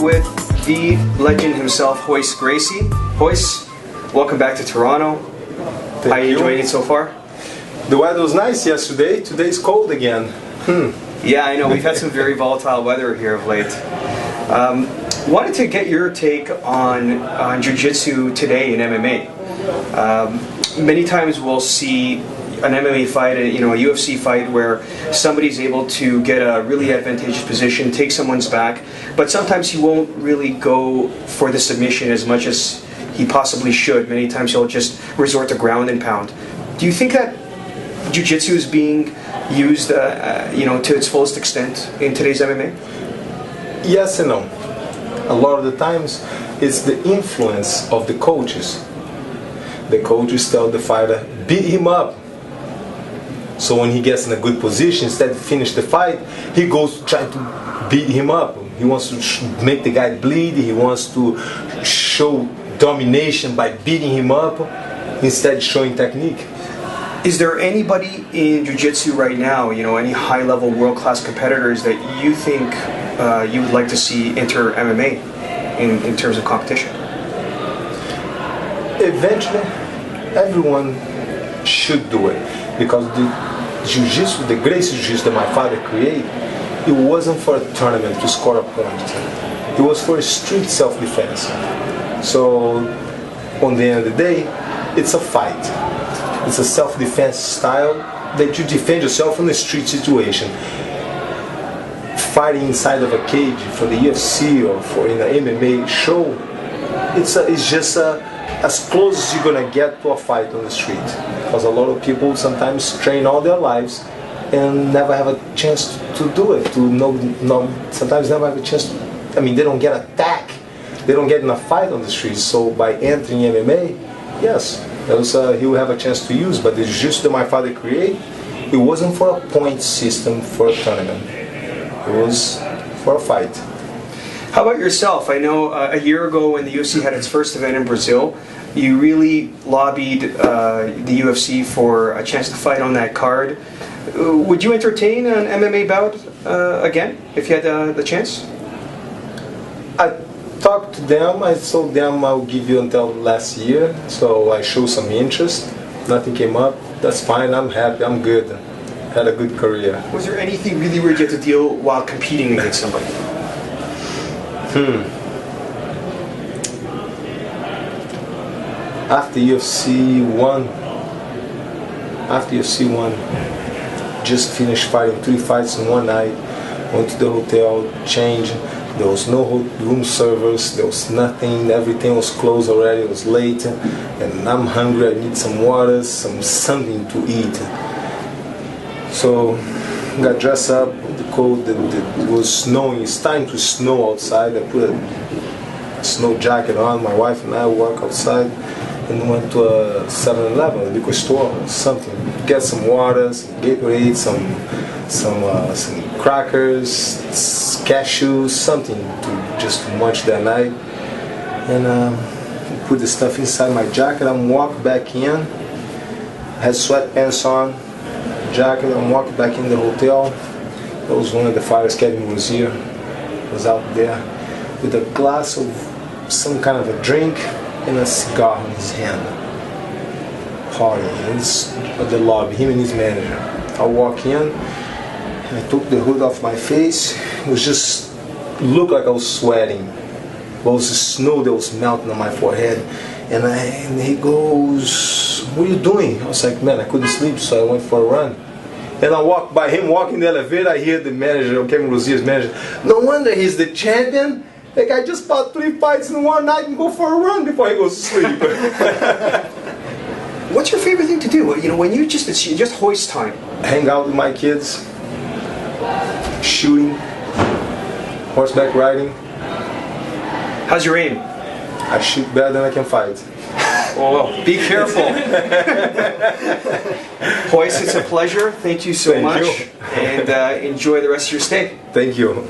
with the legend himself, Royce Gracie. Royce, welcome back to Toronto. How are you enjoying it so far? The weather was nice yesterday. Today's cold again. Yeah, I know. We've had some very volatile weather here of late. Wanted to get your take on Jiu-Jitsu today in MMA. Many times we'll see an MMA fight, a UFC fight, where somebody's able to get a really advantageous position, take someone's back, but sometimes he won't really go for the submission as much as he possibly should. Many times he'll just resort to ground and pound. Do you think that Jiu-Jitsu is being used, to its fullest extent in today's MMA? Yes and no. A lot of the times, it's the influence of the coaches. The coaches tell the fighter, beat him up. So when he gets in a good position, instead of finish the fight, he goes to try to beat him up. He wants to make the guy bleed. He wants to show domination by beating him up instead of showing technique. Is there anybody in Jiu-Jitsu right now, any high-level world-class competitors that you think you would like to see enter MMA in terms of competition? Eventually, everyone should do it, because the Jiu-Jitsu, the Gracie Jiu-Jitsu that my father created, it wasn't for a tournament to score a point. It was for street self-defense. So, on the end of the day, it's a fight. It's a self-defense style that you defend yourself in a street situation. Fighting inside of a cage for the UFC or for in an MMA show, it's just as close as you're gonna get to a fight on the street. Because a lot of people sometimes train all their lives and never have a chance to do it. Sometimes never have a chance. They don't get attacked. They don't get in a fight on the streets. So by entering MMA, yes, he will have a chance to use. But the jiu-jitsu that my father created, it wasn't for a point system for a tournament. It was for a fight. How about yourself? I know a year ago when the UFC had its first event in Brazil, you really lobbied the UFC for a chance to fight on that card. Would you entertain an MMA bout again if you had the chance? I talked to them. I told them I'll give you until last year. So I showed some interest. Nothing came up. That's fine. I'm happy. I'm good. Had a good career. Was there anything really weird you had to deal while competing against somebody? After UFC 1, just finished fighting 3 fights in one night. Went to the hotel, changed. There was no room service. There was nothing. Everything was closed already. It was late, and I'm hungry. I need some water, something to eat. So got dressed up. The cold. It was snowing. It's time to snow outside. I put a snow jacket on. My wife and I walk outside and went to a 7-Eleven, a liquor store, something. Get some water, some Gatorade, some crackers, cashews, something to munch that night. And put the stuff inside my jacket. I'm walking back in. I had sweatpants on, jacket. I'm walking back in the hotel. There was one of the fighters, Kevin Rosier, was out there with a glass of some kind of a drink and a cigar in his hand, partying at the lobby, him and his manager. I walk in, and I took the hood off my face. It was just looked like I was sweating. It was the snow that was melting on my forehead. And he goes, "What are you doing?" I was like, "Man, I couldn't sleep, so I went for a run." And I walked by him, walking the elevator. I hear the manager, Kevin Rosier's manager. "No wonder he's the champion. The guy just fought 3 fights in one night and go for a run before he goes to sleep." What's your favorite thing to do? When it's just hoist time. Hang out with my kids, shooting, horseback riding. How's your aim? I shoot better than I can fight. Oh, be careful. Royce, it's a pleasure. Thank you so much. You. And enjoy the rest of your stay. Thank you.